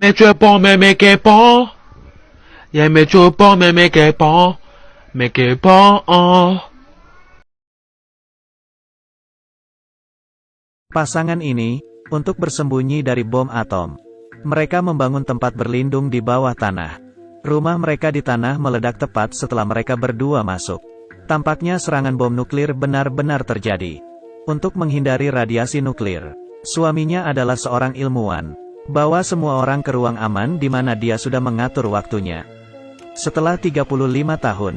没做包没没给包，也没做包没没给包，没给包哦。Pasangan ini, untuk bersembunyi dari bom atom. Mereka membangun tempat berlindung di bawah tanah. Rumah mereka di tanah meledak tepat setelah mereka berdua masuk. Tampaknya serangan bom nuklir benar-benar terjadi. Untuk menghindari radiasi nuklir, suaminya adalah seorang ilmuwan. Bawa semua orang ke ruang aman di mana dia sudah mengatur waktunya. Setelah 35 tahun,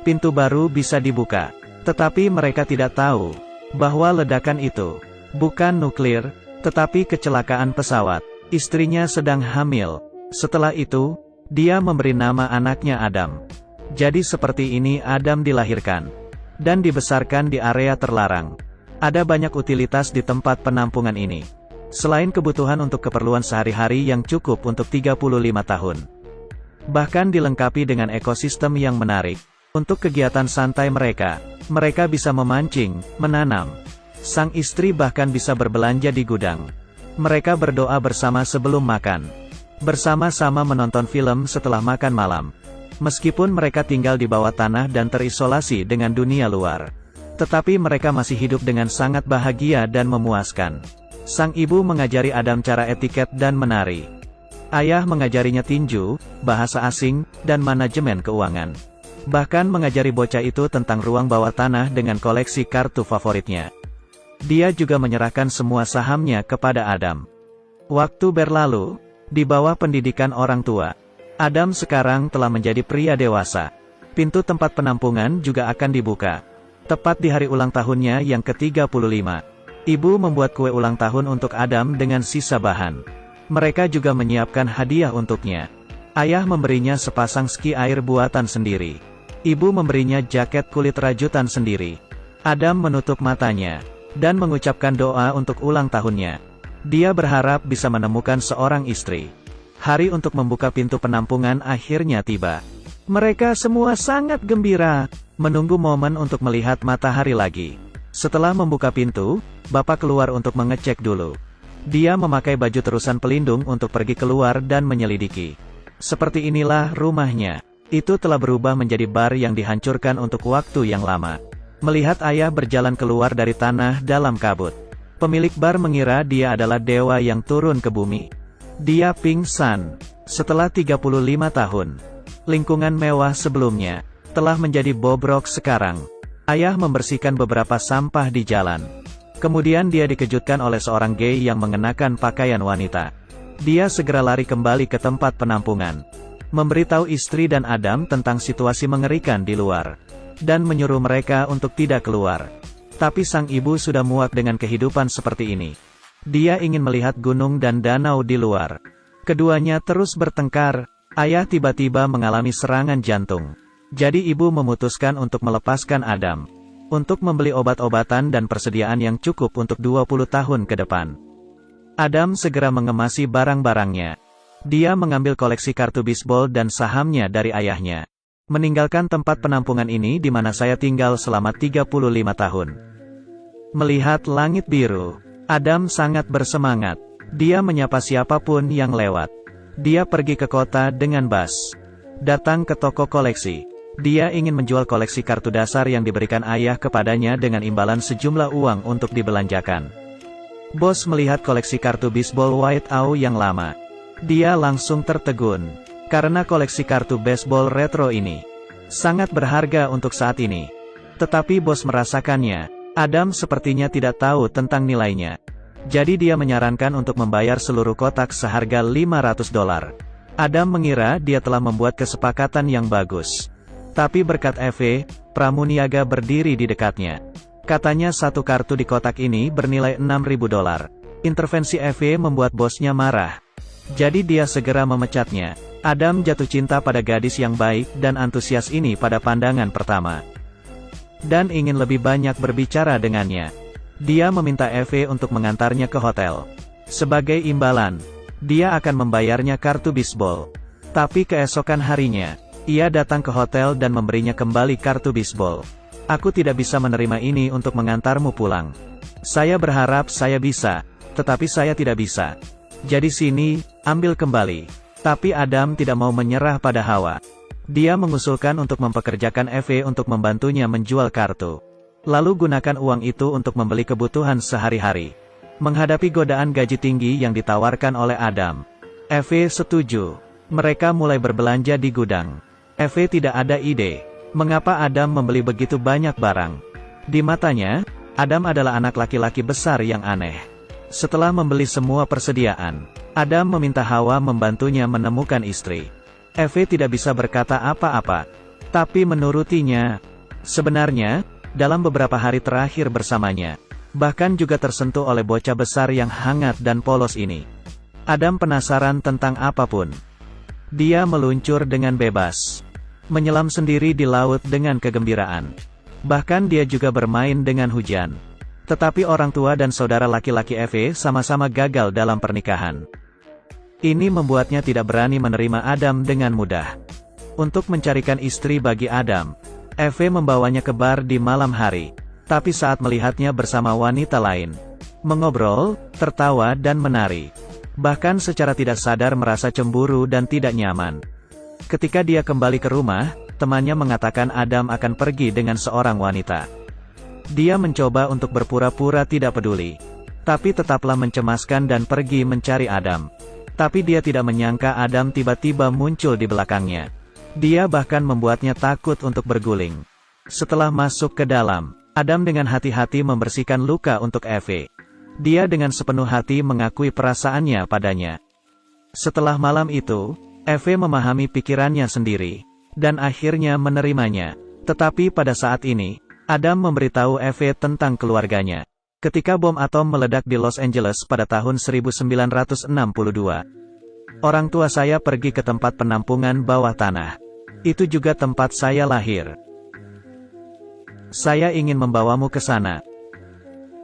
pintu baru bisa dibuka. Tetapi mereka tidak tahu bahwa ledakan itu bukan nuklir, tetapi kecelakaan pesawat. Istrinya sedang hamil. Setelah itu, dia memberi nama anaknya Adam. Jadi seperti ini Adam dilahirkan dan dibesarkan di area terlarang. Ada banyak utilitas di tempat penampungan ini. Selain kebutuhan untuk keperluan sehari-hari yang cukup untuk 35 tahun. Bahkan dilengkapi dengan ekosistem yang menarik. Untuk kegiatan santai mereka bisa memancing, menanam. Sang istri bahkan bisa berbelanja di gudang. Mereka berdoa bersama sebelum makan. Bersama-sama menonton film setelah makan malam. Meskipun mereka tinggal di bawah tanah dan terisolasi dengan dunia luar. Tetapi mereka masih hidup dengan sangat bahagia dan memuaskan. Sang ibu mengajari Adam cara etiket dan menari. Ayah mengajarinya tinju, bahasa asing, dan manajemen keuangan. Bahkan mengajari bocah itu tentang ruang bawah tanah dengan koleksi kartu favoritnya. Dia juga menyerahkan semua sahamnya kepada Adam. Waktu berlalu, di bawah pendidikan orang tua, Adam sekarang telah menjadi pria dewasa. Pintu tempat penampungan juga akan dibuka. Tepat di hari ulang tahunnya yang ke-35. Ibu membuat kue ulang tahun untuk Adam dengan sisa bahan. Mereka juga menyiapkan hadiah untuknya. Ayah memberinya sepasang ski air buatan sendiri. Ibu memberinya jaket kulit rajutan sendiri. Adam menutup matanya dan mengucapkan doa untuk ulang tahunnya. Dia berharap bisa menemukan seorang istri. Hari untuk membuka pintu penampungan akhirnya tiba. Mereka semua sangat gembira, menunggu momen untuk melihat matahari lagi. Setelah membuka pintu, Bapak keluar untuk mengecek dulu. Dia memakai baju terusan pelindung untuk pergi keluar dan menyelidiki. Seperti inilah rumahnya. Itu telah berubah menjadi bar yang dihancurkan untuk waktu yang lama. Melihat ayah berjalan keluar dari tanah dalam kabut. Pemilik bar mengira dia adalah dewa yang turun ke bumi. Dia pingsan. Setelah 35 tahun. Lingkungan mewah sebelumnya telah menjadi bobrok sekarang. Ayah membersihkan beberapa sampah di jalan. Kemudian dia dikejutkan oleh seorang gay yang mengenakan pakaian wanita. Dia segera lari kembali ke tempat penampungan. Memberitahu istri dan Adam tentang situasi mengerikan di luar. Dan menyuruh mereka untuk tidak keluar. Tapi sang ibu sudah muak dengan kehidupan seperti ini. Dia ingin melihat gunung dan danau di luar. Keduanya terus bertengkar. Ayah tiba-tiba mengalami serangan jantung. Jadi ibu memutuskan untuk melepaskan Adam. Untuk membeli obat-obatan dan persediaan yang cukup untuk 20 tahun ke depan. Adam segera mengemasi barang-barangnya. Dia mengambil koleksi kartu bisbol dan sahamnya dari ayahnya. Meninggalkan tempat penampungan ini di mana saya tinggal selama 35 tahun. Melihat langit biru, Adam sangat bersemangat. Dia menyapa siapapun yang lewat. Dia pergi ke kota dengan bus. Datang ke toko koleksi. Dia ingin menjual koleksi kartu dasar yang diberikan ayah kepadanya dengan imbalan sejumlah uang untuk dibelanjakan. Bos melihat koleksi kartu bisbol White Owl yang lama. Dia langsung tertegun. Karena koleksi kartu baseball retro ini sangat berharga untuk saat ini. Tetapi bos merasakannya. Adam sepertinya tidak tahu tentang nilainya. Jadi dia menyarankan untuk membayar seluruh kotak seharga $500. Adam mengira dia telah membuat kesepakatan yang bagus. Tapi berkat Eve, pramuniaga berdiri di dekatnya. Katanya satu kartu di kotak ini bernilai $6.000. Intervensi Eve membuat bosnya marah. Jadi dia segera memecatnya. Adam jatuh cinta pada gadis yang baik dan antusias ini pada pandangan pertama. Dan ingin lebih banyak berbicara dengannya. Dia meminta Eve untuk mengantarnya ke hotel. Sebagai imbalan, dia akan membayarnya kartu bisbol. Tapi keesokan harinya, ia datang ke hotel dan memberinya kembali kartu bisbol. Aku tidak bisa menerima ini untuk mengantarmu pulang. Saya berharap saya bisa, tetapi saya tidak bisa. Jadi sini, ambil kembali. Tapi Adam tidak mau menyerah pada Hawa. Dia mengusulkan untuk mempekerjakan Eve untuk membantunya menjual kartu. Lalu gunakan uang itu untuk membeli kebutuhan sehari-hari. Menghadapi godaan gaji tinggi yang ditawarkan oleh Adam, Eve setuju. Mereka mulai berbelanja di gudang. Eve tidak ada ide, mengapa Adam membeli begitu banyak barang. Di matanya, Adam adalah anak laki-laki besar yang aneh. Setelah membeli semua persediaan, Adam meminta Hawa membantunya menemukan istri. Eve tidak bisa berkata apa-apa, tapi menurutinya. Sebenarnya, dalam beberapa hari terakhir bersamanya, bahkan juga tersentuh oleh bocah besar yang hangat dan polos ini. Adam penasaran tentang apapun. Dia meluncur dengan bebas, menyelam sendiri di laut dengan kegembiraan. Bahkan dia juga bermain dengan hujan. Tetapi orang tua dan saudara laki-laki Eve sama-sama gagal dalam pernikahan. Ini membuatnya tidak berani menerima Adam dengan mudah. Untuk mencarikan istri bagi Adam, Eve membawanya ke bar di malam hari. Tapi saat melihatnya bersama wanita lain, mengobrol, tertawa dan menari, bahkan secara tidak sadar merasa cemburu dan tidak nyaman. Ketika dia kembali ke rumah, temannya mengatakan Adam akan pergi dengan seorang wanita. Dia mencoba untuk berpura-pura tidak peduli, tapi tetaplah mencemaskan dan pergi mencari Adam. Tapi dia tidak menyangka Adam tiba-tiba muncul di belakangnya. Dia bahkan membuatnya takut untuk berguling. Setelah masuk ke dalam, Adam dengan hati-hati membersihkan luka untuk Eve. Dia dengan sepenuh hati mengakui perasaannya padanya. Setelah malam itu, Eve memahami pikirannya sendiri, dan akhirnya menerimanya. Tetapi pada saat ini, Adam memberitahu Eve tentang keluarganya. Ketika bom atom meledak di Los Angeles pada tahun 1962. Orang tua saya pergi ke tempat penampungan bawah tanah. Itu juga tempat saya lahir. Saya ingin membawamu ke sana.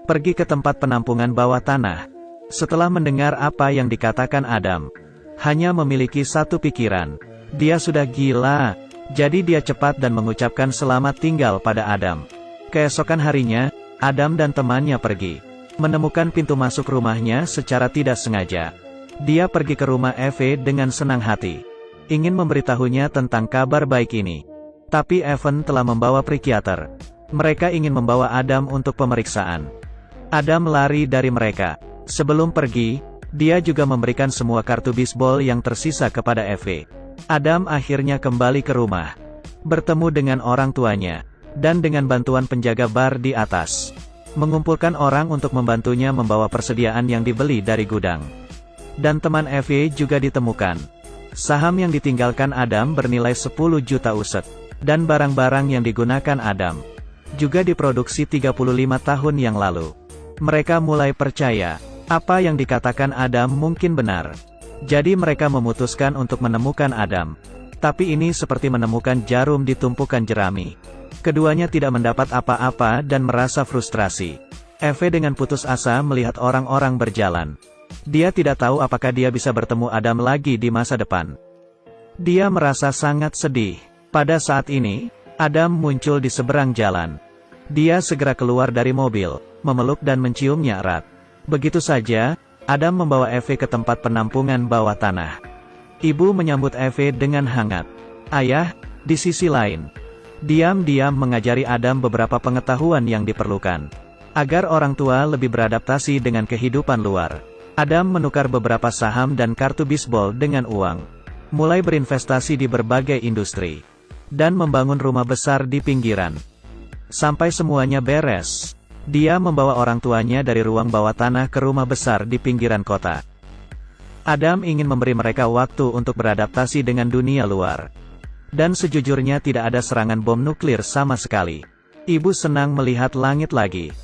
Pergi ke tempat penampungan bawah tanah. Setelah mendengar apa yang dikatakan Adam, hanya memiliki satu pikiran. Dia sudah gila. Jadi dia cepat dan mengucapkan selamat tinggal pada Adam. Keesokan harinya, Adam dan temannya pergi. Menemukan pintu masuk rumahnya secara tidak sengaja. Dia pergi ke rumah Eve dengan senang hati. Ingin memberitahunya tentang kabar baik ini. Tapi Evan telah membawa psikiater. Mereka ingin membawa Adam untuk pemeriksaan. Adam lari dari mereka. Sebelum pergi, dia juga memberikan semua kartu bisbol yang tersisa kepada Eve. Adam akhirnya kembali ke rumah. Bertemu dengan orang tuanya. Dan dengan bantuan penjaga bar di atas, mengumpulkan orang untuk membantunya membawa persediaan yang dibeli dari gudang. Dan teman Eve juga ditemukan. Saham yang ditinggalkan Adam bernilai 10 juta US, dan barang-barang yang digunakan Adam juga diproduksi 35 tahun yang lalu. Mereka mulai percaya, apa yang dikatakan Adam mungkin benar. Jadi mereka memutuskan untuk menemukan Adam. Tapi ini seperti menemukan jarum di tumpukan jerami. Keduanya tidak mendapat apa-apa dan merasa frustrasi. Eve dengan putus asa melihat orang-orang berjalan. Dia tidak tahu apakah dia bisa bertemu Adam lagi di masa depan. Dia merasa sangat sedih. Pada saat ini, Adam muncul di seberang jalan. Dia segera keluar dari mobil, memeluk dan menciumnya erat. Begitu saja, Adam membawa Eve ke tempat penampungan bawah tanah. Ibu menyambut Eve dengan hangat. Ayah, di sisi lain, diam-diam mengajari Adam beberapa pengetahuan yang diperlukan, agar orang tua lebih beradaptasi dengan kehidupan luar. Adam menukar beberapa saham dan kartu bisbol dengan uang, mulai berinvestasi di berbagai industri, dan membangun rumah besar di pinggiran. Sampai semuanya beres, dia membawa orang tuanya dari ruang bawah tanah ke rumah besar di pinggiran kota. Adam ingin memberi mereka waktu untuk beradaptasi dengan dunia luar. Dan sejujurnya tidak ada serangan bom nuklir sama sekali. Ibu senang melihat langit lagi.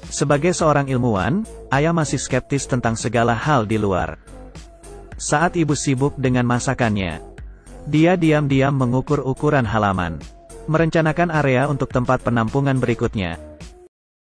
Sebagai seorang ilmuwan, ayah masih skeptis tentang segala hal di luar. Saat ibu sibuk dengan masakannya, dia diam-diam mengukur ukuran halaman, merencanakan area untuk tempat penampungan berikutnya.